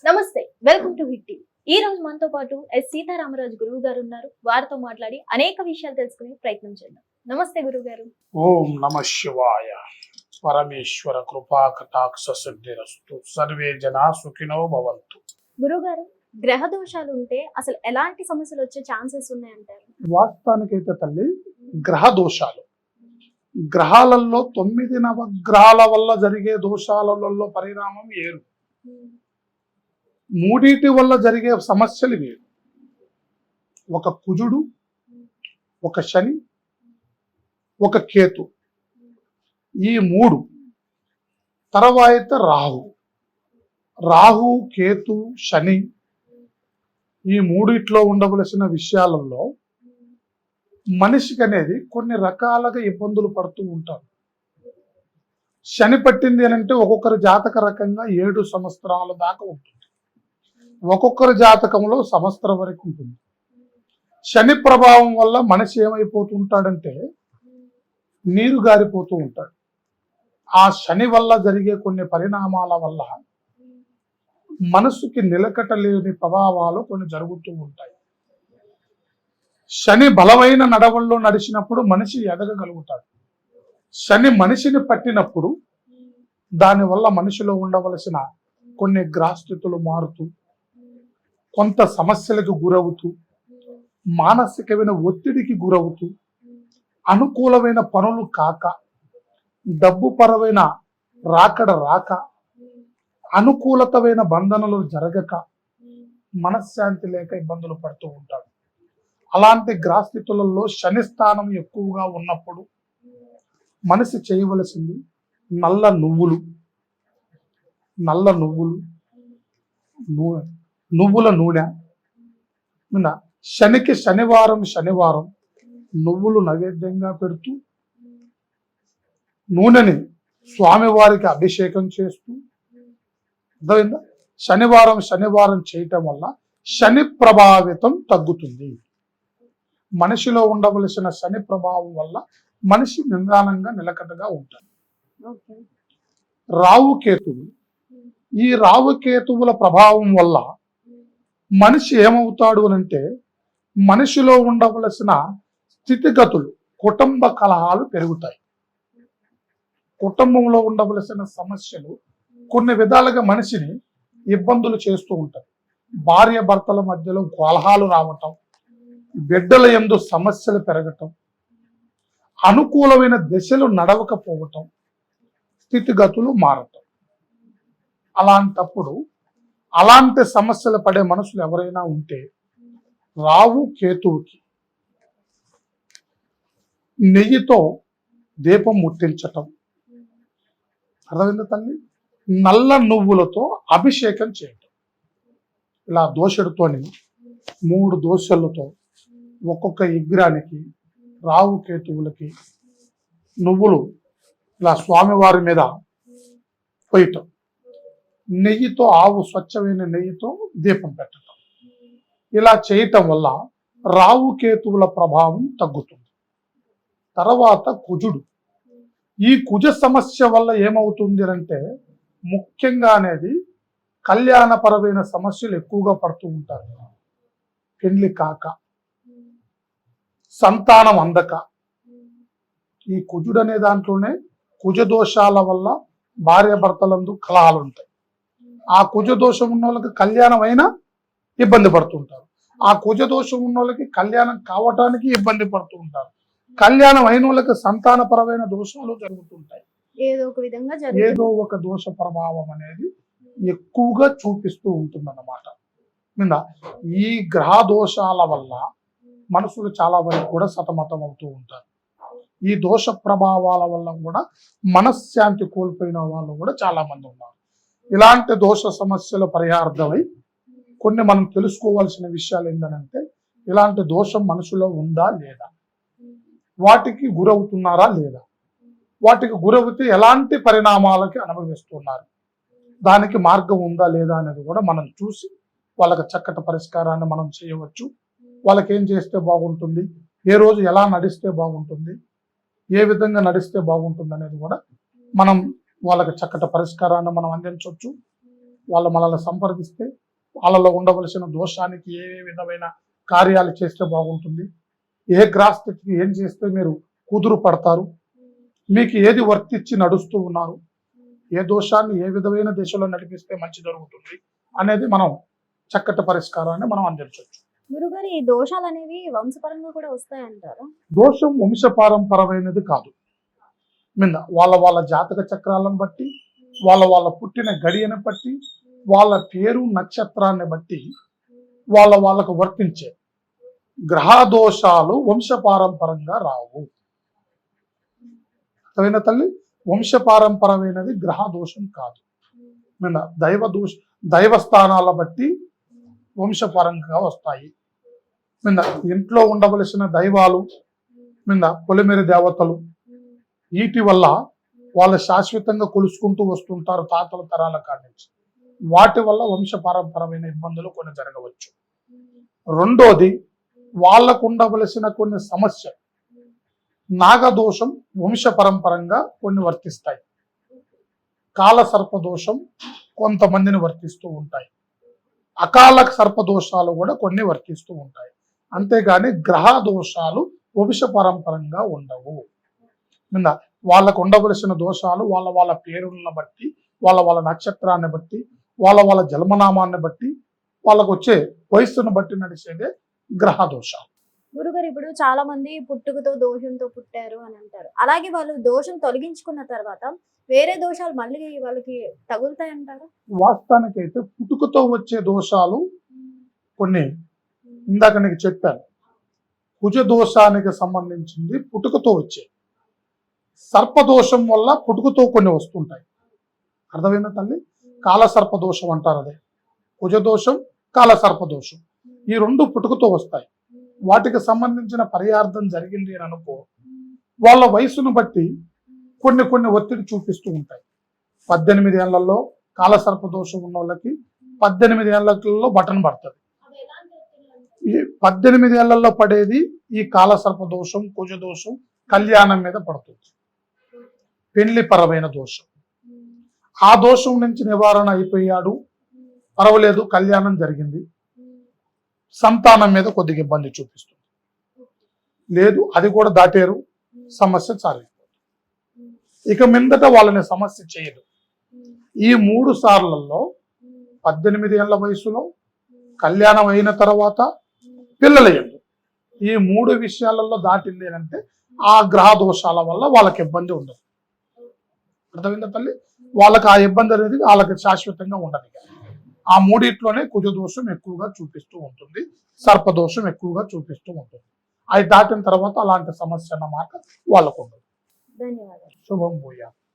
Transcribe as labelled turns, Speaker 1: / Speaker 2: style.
Speaker 1: నమస్తే, welcome to hit TV. ఈ రోజు మనతో పాటు సీతారామరాజు గురువు గారు ఉన్నారు. వారితో మాట్లాడి అనేక విషయాలు తెలుసుకునే ప్రయత్నం చేద్దాం. నమస్తే గురువు గారు.
Speaker 2: ఓం నమ శివాయ. పరమేశ్వర కృపా కటాక్ష సిద్ధిరస్తు. సర్వే జనా సుఖినో భవంతు.
Speaker 1: గురువు గారు, గ్రహ దోషాలు ఉంటే అసలు ఎలాంటి సమస్యలు వచ్చే ఛాన్సెస్ ఉన్నాయంటారు?
Speaker 2: వాస్తవానికైతే తల్లి, గ్రహ దోషాలు గ్రహాలలో 9 నవగ్రహాల వల్ల జరిగే దోషాలలో పరిణామం ఏరు. మూడిటి వల్ల జరిగే సమస్యలు వేరు. ఒక కుజుడు, ఒక శని, ఒక కేతు, ఈ మూడు. తర్వాత రాహు, కేతు, శని, ఈ మూడిట్లో ఉండవలసిన విషయాలలో మనిషికి అనేది కొన్ని రకాలుగా ఇబ్బందులు పడుతూ ఉంటారు. శని పట్టింది అని అంటే ఒక్కొక్కరి జాతక రకంగా 7 సంవత్సరాల దాకా ఉంటుంది. ఒక్కొక్కరి జాతకంలో సంవత్సరం వరకు ఉంటుంది. శని ప్రభావం వల్ల మనిషి ఏమైపోతుంటాడంటే నీరు గారిపోతూ ఉంటాడు. ఆ శని వల్ల జరిగే కొన్ని పరిణామాల వల్ల మనసుకి నిలకటలేని ప్రభావాలు కొన్ని జరుగుతూ ఉంటాయి. శని బలమైన నడవల్లో నడిచినప్పుడు మనిషి ఎదగగలుగుతాడు. శని మనిషిని పట్టినప్పుడు దానివల్ల మనిషిలో ఉండవలసిన కొన్ని గ్రహస్థితులు మారుతూ, కొంత సమస్యలకు గురవుతూ, మానసికమైన ఒత్తిడికి గురవుతూ, అనుకూలమైన పనులు కాక, డబ్బు పరమైన రాకడ రాక, అనుకూలతమైన బంధనలు జరగక, మనశ్శాంతి లేక ఇబ్బందులు పడుతూ ఉంటాడు. అలాంటి గ్రహస్థితులలో శని స్థానం ఎక్కువగా ఉన్నప్పుడు మనిషి చేయవలసింది నల్ల నువ్వుల నూనె. శనికి శనివారం నువ్వులు నైవేద్యంగా పెడుతూ, నూనెని స్వామివారికి అభిషేకం చేస్తూ, శనివారం చేయటం వల్ల శని ప్రభావితం తగ్గుతుంది. మనిషిలో ఉండవలసిన శని ప్రభావం వల్ల మనిషి నిదానంగా నిలకడగా ఉంటాడు. ఈ రావుకేతువుల ప్రభావం వల్ల మనిషి ఏమవుతాడు అనంటే మనిషిలో ఉండవలసిన స్థితిగతులు, కుటుంబ కలహాలు పెరుగుతాయి. కుటుంబంలో ఉండవలసిన సమస్యలు కొన్ని విధాలుగా మనిషిని ఇబ్బందులు చేస్తూ ఉంటాయి. భార్య భర్తల మధ్యలో కలహాలు రావటం, బిడ్డల యందు సమస్యలు పెరగటం, అనుకూలమైన దశలు నడవకపోవటం, స్థితిగతులు మారటం. అలాంటప్పుడు అలాంటి సమస్యలు పడే మనుషులు ఎవరైనా ఉంటే రావు కేతువుకి నెయ్యితో దీపం ముట్టించటం, అర్థమైంది తల్లి, నల్ల నువ్వులతో అభిషేకం చేయటం. ఇలా దోషుడితోని 3 దోశలతో ఒక్కొక్క విగ్రహానికి రావు కేతువులకి నువ్వులు ఇలా స్వామివారి మీద పోయటం, నెయ్యితో, స్వచ్ఛమైన నెయ్యితో దీపం పెట్టడం. ఇలా చేయటం వల్ల రావు కేతువుల ప్రభావం తగ్గుతుంది. తర్వాత కుజుడు. ఈ కుజ సమస్య వల్ల ఏమవుతుంది అంటే ముఖ్యంగా అనేది కళ్యాణపరమైన సమస్యలు ఎక్కువగా పడుతూ ఉంటారు. పెళ్లి కాక, సంతానం అందక, ఈ కుజుడు అనే దాంట్లోనే కుజ దోషాల వల్ల భార్య భర్తలందు కలహాలు ఉంటాయి. ఆ కుజ దోషం ఉన్న వాళ్ళకి కళ్యాణం అయినా ఇబ్బంది పడుతుంటారు. ఆ కుజ దోషం ఉన్న వాళ్ళకి కళ్యాణం కావటానికి ఇబ్బంది పడుతూ ఉంటారు. కళ్యాణం అయిన వాళ్ళకి సంతానపరమైన దోషాలు జరుగుతుంటాయి. ఏదో ఒక దోష ప్రభావం అనేది ఎక్కువగా చూపిస్తూ ఉంటుంది అన్నమాట. ఈ గ్రహ దోషాల వల్ల మనుషులు చాలా వరకు కూడా సతమతం అవుతూ ఉంటారు. ఈ దోష ప్రభావాల వల్ల కూడా మనశ్శాంతి కోల్పోయిన వాళ్ళు కూడా చాలా మంది ఉన్నారు. ఇలాంటి దోష సమస్యల పరిహార్థమై కొన్ని మనం తెలుసుకోవాల్సిన విషయాలు ఏంటంటే, ఇలాంటి దోషం మనుషులో ఉందా లేదా, వాటికి గురవుతున్నారా లేదా, వాటికి గురవుతే ఎలాంటి పరిణామాలకి అనుభవిస్తున్నారు, దానికి మార్గం ఉందా లేదా అనేది కూడా మనం చూసి వాళ్ళకి చక్కటి పరిష్కారాన్ని మనం చేయవచ్చు. వాళ్ళకి ఏం చేస్తే బాగుంటుంది, ఏ రోజు ఎలా నడిస్తే బాగుంటుంది, ఏ విధంగా నడిస్తే బాగుంటుంది అనేది కూడా మనం వాళ్ళకి చక్కటి పరిష్కారాన్ని మనం అందించవచ్చు. వాళ్ళు మనల్ని సంప్రదిస్తే వాళ్ళలో ఉండవలసిన దోషానికి ఏ విధమైన కార్యాలు చేస్తే బాగుంటుంది, ఏ గ్రాస్థితికి ఏం చేస్తే మీరు కుదురు పడతారు, మీకు ఏది వర్తిచ్చి నడుస్తూ ఉన్నారు, ఏ దోషాన్ని ఏ విధమైన దిశలో నడిపిస్తే మంచి జరుగుతుంది అనేది మనం చక్కటి పరిష్కారాన్ని మనం అందించవచ్చు.
Speaker 1: గురుగారు, ఈ దోషాలు అనేవి వంశపరంగా కూడా వస్తాయంటారా?
Speaker 2: దోషం వంశపారంపరమైనది కాదు. వాళ్ళ జాతక చక్రాలను బట్టి, వాళ్ళ పుట్టిన గడియను బట్టి, వాళ్ళ పేరు నక్షత్రాన్ని బట్టి వాళ్ళకు వర్తించే గ్రహ దోషాలు వంశపారంపరంగా రావు. అర్థమైనా తల్లి? వంశపారంపరమైనది గ్రహ దోషం కాదు. దైవ స్థానాల బట్టి వంశపరంగా వస్తాయి. ఇంట్లో ఉండవలసిన దైవాలు, పొలిమేర దేవతలు, వీటి వల్ల వాళ్ళు శాశ్వతంగా కొలుసుకుంటూ వస్తుంటారు తాతల తరాల కాడి నుంచి. వాటి వల్ల వంశపారంపరమైన ఇబ్బందులు కొన్ని జరగవచ్చు. రెండోది, వాళ్ళకు ఉండవలసిన కొన్ని సమస్యలు, నాగదోషం వంశపరంపరంగా కొన్ని వర్తిస్తాయి. కాల సర్పదోషం కొంతమందిని వర్తిస్తూ ఉంటాయి. అకాల సర్పదోషాలు కూడా కొన్ని వర్తిస్తూ ఉంటాయి. అంతేగాని గ్రహ దోషాలు వంశపరంపరంగా ఉండవు. వాళ్ళకు ఉండవలసిన దోషాలు వాళ్ళ పేరులను బట్టి, వాళ్ళ నక్షత్రాన్ని బట్టి, వాళ్ళ జన్మనామాన్ని బట్టి, వాళ్ళకు వచ్చే వయస్సును బట్టి నడిచేదే గ్రహ దోషాలు.
Speaker 1: గురుగారు, ఇప్పుడు చాలా మంది పుట్టుకతో దోషంతో పుట్టారు అని అంటారు. అలాగే వాళ్ళు దోషం తొలగించుకున్న తర్వాత వేరే దోషాలు మళ్ళీ వాళ్ళకి తగులుతాయంటారా?
Speaker 2: వాస్తవానికైతే పుట్టుకతో వచ్చే దోషాలు కొన్ని ఇందాక నీకు చెప్పాను. కుజ దోషానికి సంబంధించింది పుట్టుకతో వచ్చే, సర్పదోషం వల్ల పుట్టుకతో కొన్ని వస్తుంటాయి. అర్థమైందా తల్లి? కాల సర్పదోషం అంటారు. అదే కుజదోషం, కాల సర్పదోషం, ఈ రెండు పుట్టుకతో వస్తాయి. వాటికి సంబంధించిన పరిహార్థం జరిగింది అని అనుకో, వాళ్ళ వయసును బట్టి కొన్ని ఒత్తిడి చూపిస్తూ ఉంటాయి. 18 ఏళ్లలో కాల సర్పదోషం ఉన్న వాళ్ళకి 18 ఏళ్లలో బటన్ పడుతుంది. ఈ 18 ఏళ్లలో పడేది ఈ కాల సర్పదోషం, కుజదోషం కళ్యాణం మీద పడుతుంది. పెళ్లి పరమైన దోషం. ఆ దోషం నుంచి నివారణ అయిపోయాడు, పర్వాలేదు, కళ్యాణం జరిగింది, సంతానం మీద కొద్దిగా ఇబ్బంది చూపిస్తుంది. లేదు, అది కూడా దాటారు, సమస్య చాలిపోతుంది. ఇక మీదట వాళ్ళని సమస్య చేయదు. ఈ 3 సార్లలో 18 ఏళ్ల వయసులో, కళ్యాణం అయిన తర్వాత, పిల్లలయ్యండి, ఈ 3 విషయాలలో దాటింది అంటే ఆ గ్రహ దోషాల వల్ల వాళ్ళకి ఇబ్బంది ఉండదు. అర్థమైందా తల్లి? వాళ్ళకి ఆ ఇబ్బంది అనేది వాళ్ళకి శాశ్వతంగా ఉండదు. ఆ 3 కుజదోషం ఎక్కువగా చూపిస్తూ ఉంటుంది, సర్పదోషం ఎక్కువగా చూపిస్తూ ఉంటుంది. అది దాటిన తర్వాత అలాంటి సమస్య అన్నమాట వాళ్ళకు ఉండదు.
Speaker 1: ధన్యవాదాలు.
Speaker 2: శుభం భూయా.